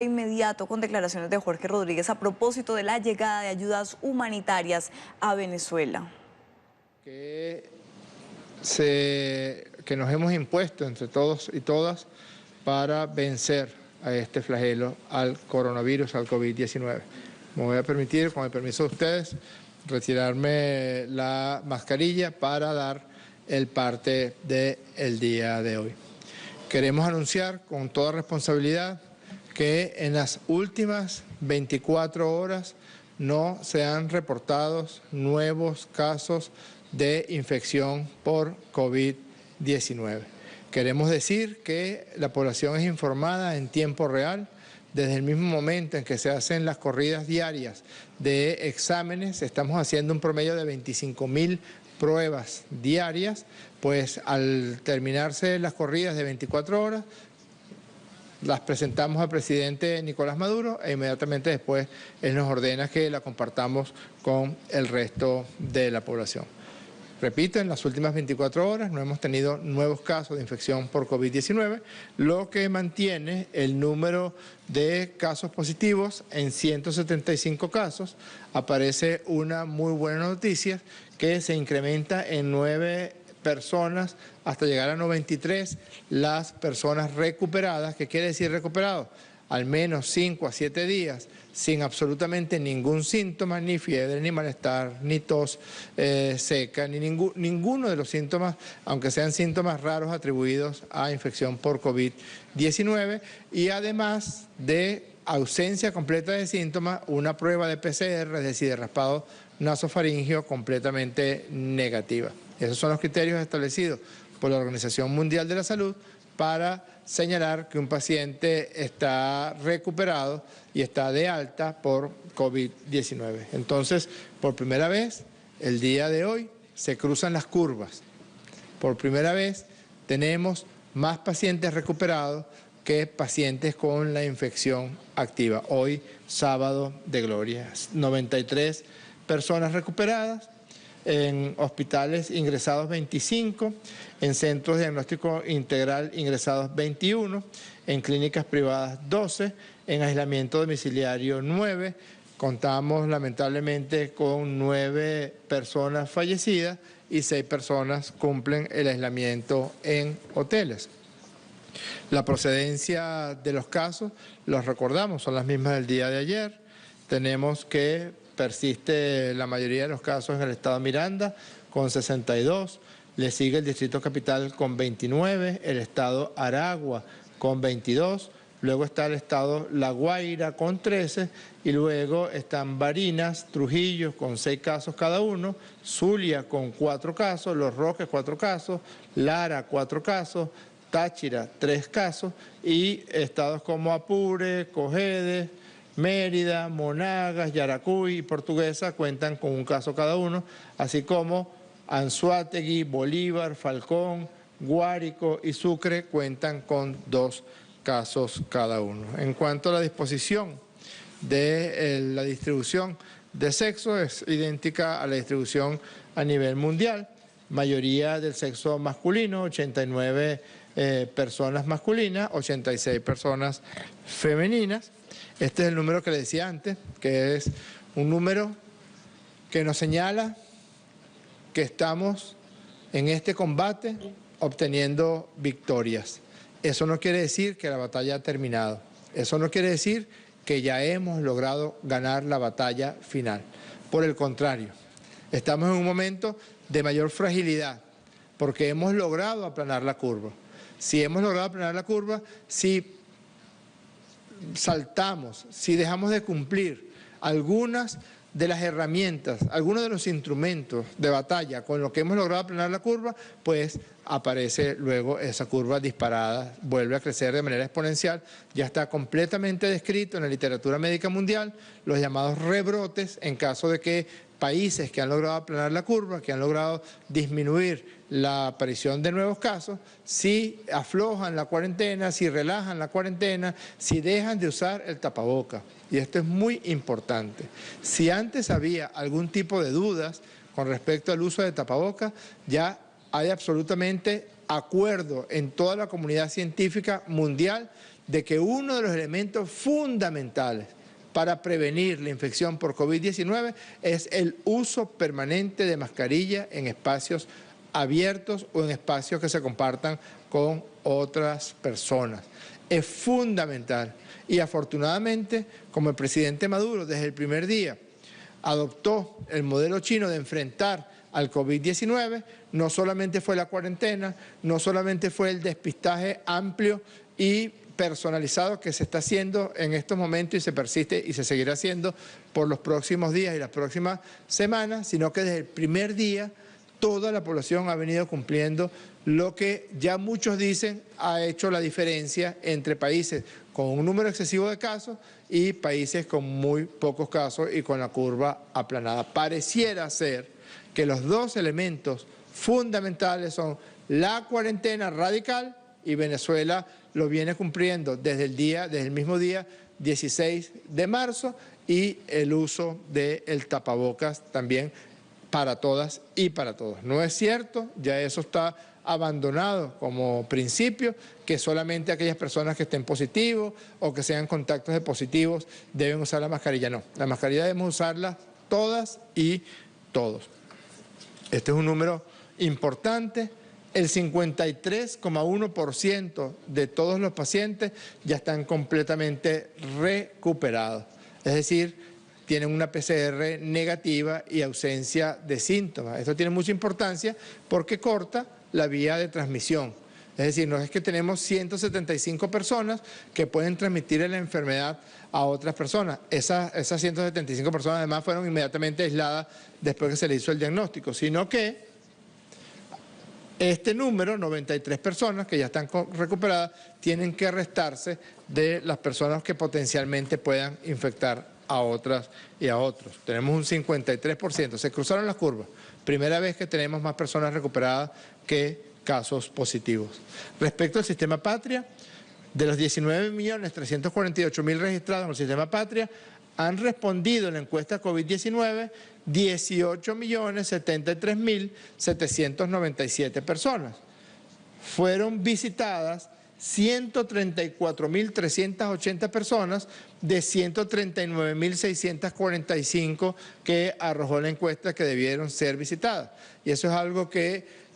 Inmediato con declaraciones de Jorge Rodríguez a propósito de la llegada de ayudas humanitarias a Venezuela. Que nos hemos impuesto entre todos y todas para vencer a este flagelo, al coronavirus, al COVID-19. Me voy a permitir, con el permiso de ustedes, retirarme la mascarilla para dar el parte del día de hoy. Queremos anunciar con toda responsabilidad que en las últimas 24 horas no se han reportado nuevos casos de infección por COVID-19. Queremos decir que la población es informada en tiempo real. Desde el mismo momento en que se hacen las corridas diarias de exámenes, estamos haciendo un promedio de 25.000 pruebas diarias, pues al terminarse las corridas de 24 horas, las presentamos al presidente Nicolás Maduro e inmediatamente después él nos ordena que la compartamos con el resto de la población. Repito, en las últimas 24 horas no hemos tenido nuevos casos de infección por COVID-19, lo que mantiene el número de casos positivos en 175 casos. Aparece una muy buena noticia que se incrementa en 9 personas hasta llegar a 93 las personas recuperadas. ¿Qué quiere decir recuperado? Al menos 5 a 7 días sin absolutamente ningún síntoma, ni fiebre, ni malestar, ni tos seca, ni ninguno de los síntomas, aunque sean síntomas raros atribuidos a infección por COVID-19, y además de ausencia completa de síntomas, una prueba de PCR, es decir, de raspado nasofaringeo completamente negativa. Esos son los criterios establecidos por la Organización Mundial de la Salud para señalar que un paciente está recuperado y está de alta por COVID-19. Entonces, por primera vez, el día de hoy se cruzan las curvas. Por primera vez tenemos más pacientes recuperados que pacientes con la infección activa. Hoy, sábado de gloria, 93 personas recuperadas. En hospitales ingresados 25, en centros de diagnóstico integral ingresados 21, en clínicas privadas 12, en aislamiento domiciliario 9. Contamos lamentablemente con 9 personas fallecidas y 6 personas cumplen el aislamiento en hoteles. La procedencia de los casos, los recordamos, son las mismas del día de ayer. Tenemos que persiste la mayoría de los casos en el estado Miranda con 62, le sigue el Distrito Capital con 29, el estado Aragua con 22, luego está el estado La Guaira con 13 y luego están Barinas, Trujillo con 6 casos cada uno, Zulia con 4 casos, Los Roques 4 casos, Lara 4 casos, Táchira 3 casos y estados como Apure, Cojedes, Mérida, Monagas, Yaracuy y Portuguesa cuentan con 1 caso cada uno, así como Anzoátegui, Bolívar, Falcón, Guárico y Sucre cuentan con 2 casos cada uno. En cuanto a la disposición de la distribución de sexo, es idéntica a la distribución a nivel mundial, mayoría del sexo masculino, 89 personas masculinas, 86 personas femeninas. Este es el número que le decía antes, que es un número que nos señala que estamos en este combate obteniendo victorias. Eso no quiere decir que la batalla ha terminado. Eso no quiere decir que ya hemos logrado ganar la batalla final. Por el contrario, estamos en un momento de mayor fragilidad porque hemos logrado aplanar la curva. Si hemos logrado aplanar la curva, si saltamos, si dejamos de cumplir algunas de las herramientas, algunos de los instrumentos de batalla con los que hemos logrado aplanar la curva, pues aparece luego esa curva disparada, vuelve a crecer de manera exponencial. Ya está completamente descrito en la literatura médica mundial los llamados rebrotes en caso de que países que han logrado aplanar la curva, que han logrado disminuir la aparición de nuevos casos, si aflojan la cuarentena, si relajan la cuarentena, si dejan de usar el tapaboca. Y esto es muy importante. Si antes había algún tipo de dudas con respecto al uso de tapaboca, ya hay absolutamente acuerdo en toda la comunidad científica mundial de que uno de los elementos fundamentales para prevenir la infección por COVID-19 es el uso permanente de mascarilla en espacios abiertos o en espacios que se compartan con otras personas. Es fundamental y afortunadamente, como el presidente Maduro desde el primer día adoptó el modelo chino de enfrentar al COVID-19, no solamente fue la cuarentena, no solamente fue el despistaje amplio y personalizado que se está haciendo en estos momentos y se persiste y se seguirá haciendo por los próximos días y las próximas semanas, sino que desde el primer día toda la población ha venido cumpliendo lo que ya muchos dicen ha hecho la diferencia entre países con un número excesivo de casos y países con muy pocos casos y con la curva aplanada. Pareciera ser que los dos elementos fundamentales son la cuarentena radical, y Venezuela lo viene cumpliendo desde el mismo día 16 de marzo, y el uso del tapabocas también para todas y para todos. No es cierto, ya eso está abandonado como principio, que solamente aquellas personas que estén positivos o que sean contactos de positivos deben usar la mascarilla. No, la mascarilla debemos usarla todas y todos. Este es un número importante. El 53,1% de todos los pacientes ya están completamente recuperados. Es decir, tienen una PCR negativa y ausencia de síntomas. Esto tiene mucha importancia porque corta la vía de transmisión. Es decir, no es que tenemos 175 personas que pueden transmitir la enfermedad a otras personas. Esas 175 personas además fueron inmediatamente aisladas después que se le hizo el diagnóstico, sino que este número, 93 personas que ya están recuperadas, tienen que restarse de las personas que potencialmente puedan infectar a otras y a otros. Tenemos un 53%, se cruzaron las curvas. Primera vez que tenemos más personas recuperadas que casos positivos. Respecto al sistema Patria, de los 19.348.000 registrados en el sistema Patria, han respondido en la encuesta COVID-19 18.073.797 personas. Fueron visitadas 134.380 personas de 139.645 que arrojó la encuesta que debieron ser visitadas. Y eso es algo que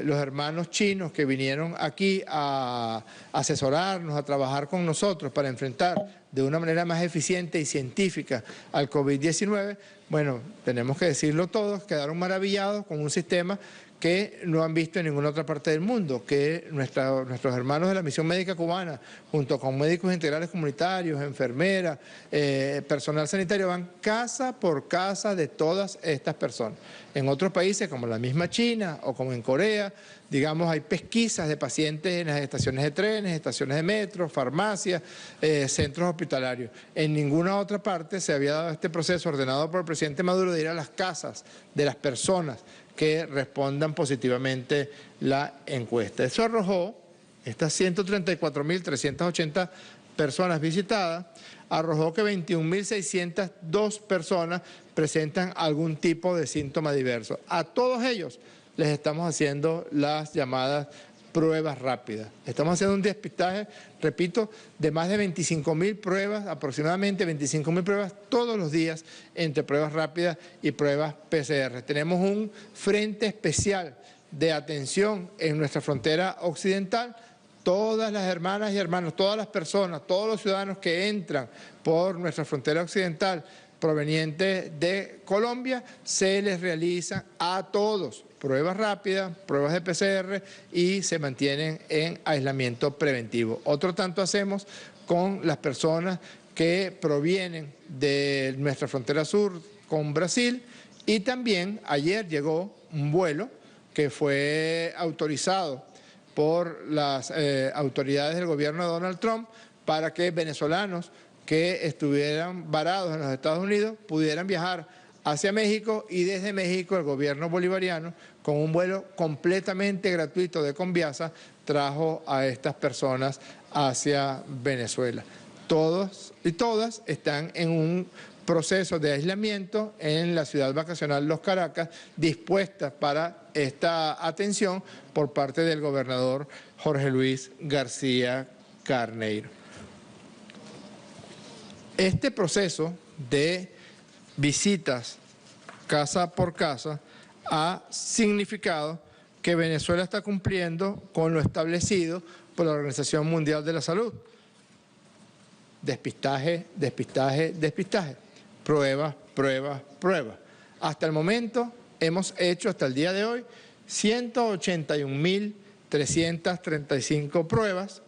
los hermanos chinos que vinieron aquí a asesorarnos, a trabajar con nosotros para enfrentar de una manera más eficiente y científica al COVID-19, bueno, tenemos que decirlo todos, quedaron maravillados con un sistema que no han visto en ninguna otra parte del mundo, que nuestros hermanos de la Misión Médica Cubana, junto con médicos integrales comunitarios, enfermeras, personal sanitario, van casa por casa de todas estas personas. En otros países, como la misma China o como en Corea, digamos, hay pesquisas de pacientes en las estaciones de trenes, estaciones de metro, farmacias, centros hospitalarios. En ninguna otra parte se había dado este proceso ordenado por el presidente Maduro de ir a las casas de las personas que respondan positivamente la encuesta. Eso arrojó, estas 134.380 personas visitadas, arrojó que 21.602 personas presentan algún tipo de síntoma diverso. A todos ellos les estamos haciendo las llamadas pruebas rápidas. Estamos haciendo un despistaje, repito, de más de 25.000 pruebas, aproximadamente 25.000 pruebas todos los días entre pruebas rápidas y pruebas PCR. Tenemos un frente especial de atención en nuestra frontera occidental. Todas las hermanas y hermanos, todas las personas, todos los ciudadanos que entran por nuestra frontera occidental provenientes de Colombia, se les realizan a todos pruebas rápidas, pruebas de PCR y se mantienen en aislamiento preventivo. Otro tanto hacemos con las personas que provienen de nuestra frontera sur con Brasil, y también ayer llegó un vuelo que fue autorizado por las autoridades del gobierno de Donald Trump para que venezolanos que estuvieran varados en los Estados Unidos pudieran viajar hacia México, y desde México el gobierno bolivariano, con un vuelo completamente gratuito de Conviasa, trajo a estas personas hacia Venezuela. Todos y todas están en un proceso de aislamiento en la ciudad vacacional Los Caracas, dispuestas para esta atención por parte del gobernador Jorge Luis García Carneiro. Este proceso de visitas casa por casa ha significado que Venezuela está cumpliendo con lo establecido por la Organización Mundial de la Salud. Despistaje, despistaje, despistaje. Pruebas, pruebas, pruebas. Hasta el momento hemos hecho, hasta el día de hoy, 181.335 pruebas.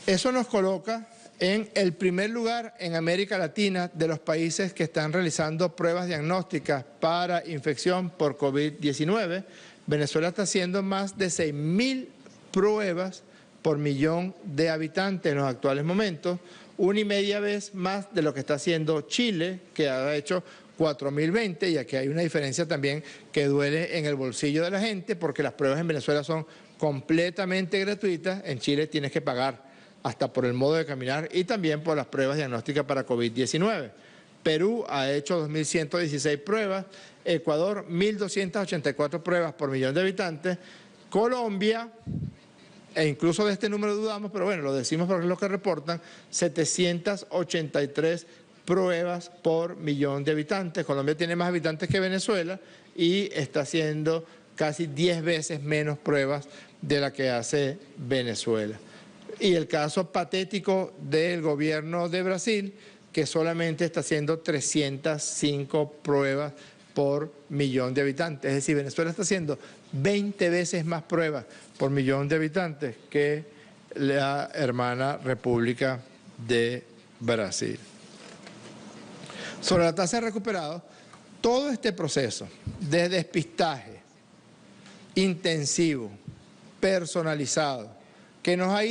Eso nos coloca en el primer lugar en América Latina de los países que están realizando pruebas diagnósticas para infección por COVID-19. Venezuela está haciendo más de 6.000 pruebas por millón de habitantes en los actuales momentos, 1,5 vez más de lo que está haciendo Chile, que ha hecho 4.020, y aquí hay una diferencia también que duele en el bolsillo de la gente, porque las pruebas en Venezuela son completamente gratuitas, en Chile tienes que pagar hasta por el modo de caminar y también por las pruebas diagnósticas para COVID-19. Perú ha hecho 2.116 pruebas, Ecuador 1.284 pruebas por millón de habitantes, Colombia, e incluso de este número dudamos, pero bueno, lo decimos porque es lo que reportan, 783 pruebas por millón de habitantes. Colombia tiene más habitantes que Venezuela y está haciendo casi 10 veces menos pruebas de la que hace Venezuela. Y el caso patético del gobierno de Brasil, que solamente está haciendo 305 pruebas por millón de habitantes. Es decir, Venezuela está haciendo 20 veces más pruebas por millón de habitantes que la hermana República de Brasil. Sobre la tasa de recuperados, todo este proceso de despistaje intensivo, personalizado, que nos ha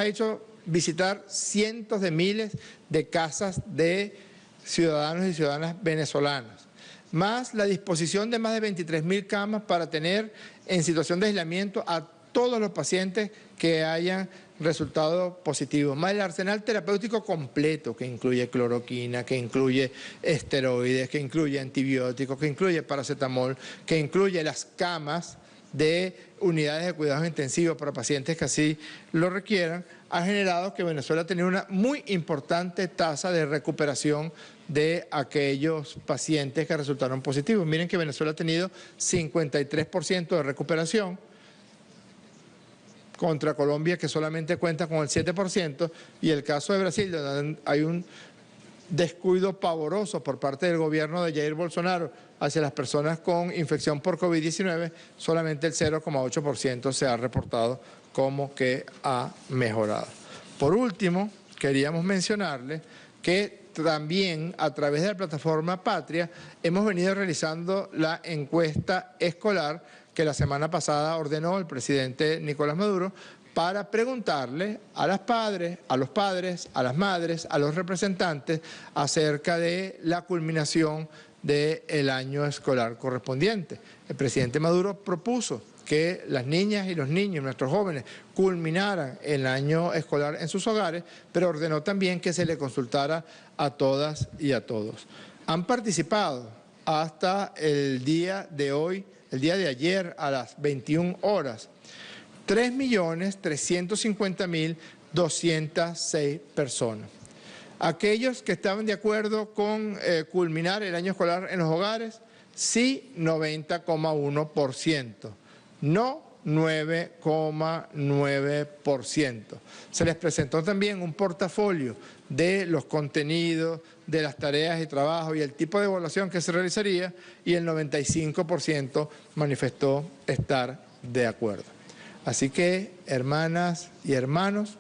hecho visitar cientos de miles de casas de ciudadanos y ciudadanas venezolanas, más la disposición de más de 23.000 camas para tener en situación de aislamiento a todos los pacientes que hayan resultado positivos, más el arsenal terapéutico completo, que incluye cloroquina, que incluye esteroides, que incluye antibióticos, que incluye paracetamol, que incluye las camas de unidades de cuidados intensivos para pacientes que así lo requieran, ha generado que Venezuela tenga una muy importante tasa de recuperación de aquellos pacientes que resultaron positivos. Miren que Venezuela ha tenido 53% de recuperación, contra Colombia, que solamente cuenta con el 7%, y el caso de Brasil, donde hay un descuido pavoroso por parte del gobierno de Jair Bolsonaro hacia las personas con infección por COVID-19, solamente el 0,8% se ha reportado como que ha mejorado. Por último, queríamos mencionarles que también a través de la plataforma Patria hemos venido realizando la encuesta escolar que la semana pasada ordenó el presidente Nicolás Maduro para preguntarle a los padres, a las madres, a los representantes acerca de la culminación del año escolar correspondiente. El presidente Maduro propuso que las niñas y los niños, nuestros jóvenes, culminaran el año escolar en sus hogares, pero ordenó también que se le consultara a todas y a todos. Han participado hasta el día de hoy, el día de ayer a las 21 horas, 3.350.206 personas. Aquellos que estaban de acuerdo con culminar el año escolar en los hogares, sí, 90,1%, no 9,9%. Se les presentó también un portafolio de los contenidos, de las tareas y trabajos y el tipo de evaluación que se realizaría, y el 95% manifestó estar de acuerdo. Así que, hermanas y hermanos,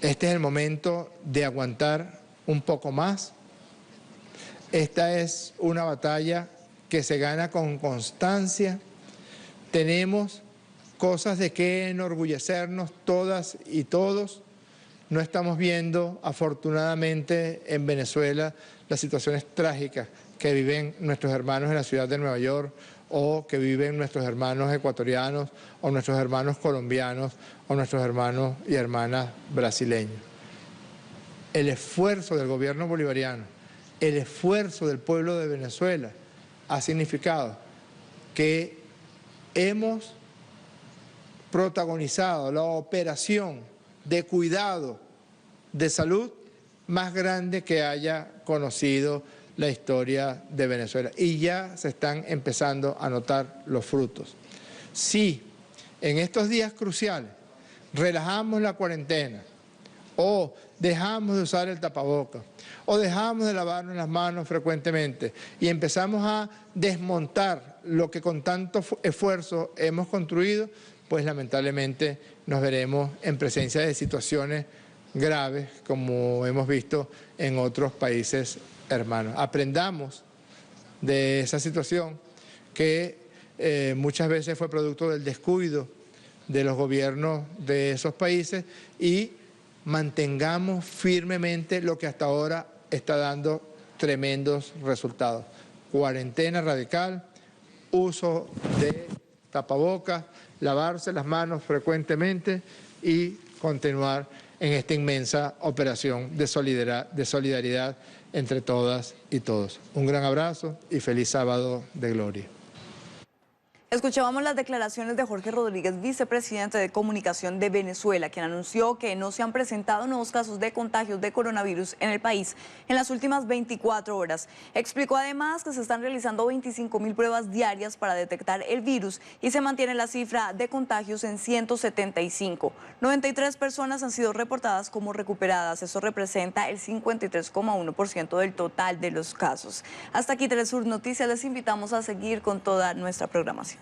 este es el momento de aguantar un poco más. Esta es una batalla que se gana con constancia. Tenemos cosas de qué enorgullecernos todas y todos. No estamos viendo, afortunadamente, en Venezuela las situaciones trágicas que viven nuestros hermanos en la ciudad de Nueva York, o que viven nuestros hermanos ecuatorianos, o nuestros hermanos colombianos, o nuestros hermanos y hermanas brasileños. El esfuerzo del gobierno bolivariano, el esfuerzo del pueblo de Venezuela ha significado que hemos protagonizado la operación de cuidado de salud más grande que haya conocido la historia de Venezuela. Y ya se están empezando a notar los frutos. Si en estos días cruciales relajamos la cuarentena, o dejamos de usar el tapabocas, o dejamos de lavarnos las manos frecuentemente y empezamos a desmontar lo que con tanto esfuerzo hemos construido, pues lamentablemente nos veremos en presencia de situaciones graves como hemos visto en otros países hermanos. Aprendamos de esa situación que muchas veces fue producto del descuido de los gobiernos de esos países y mantengamos firmemente lo que hasta ahora está dando tremendos resultados. Cuarentena radical, uso de tapabocas, lavarse las manos frecuentemente y continuar en esta inmensa operación de solidaridad entre todas y todos. Un gran abrazo y feliz sábado de gloria. Escuchábamos las declaraciones de Jorge Rodríguez, vicepresidente de Comunicación de Venezuela, quien anunció que no se han presentado nuevos casos de contagios de coronavirus en el país en las últimas 24 horas. Explicó además que se están realizando 25.000 pruebas diarias para detectar el virus y se mantiene la cifra de contagios en 175. 93 personas han sido reportadas como recuperadas. Eso representa el 53,1% del total de los casos. Hasta aquí Telesur Noticias. Les invitamos a seguir con toda nuestra programación.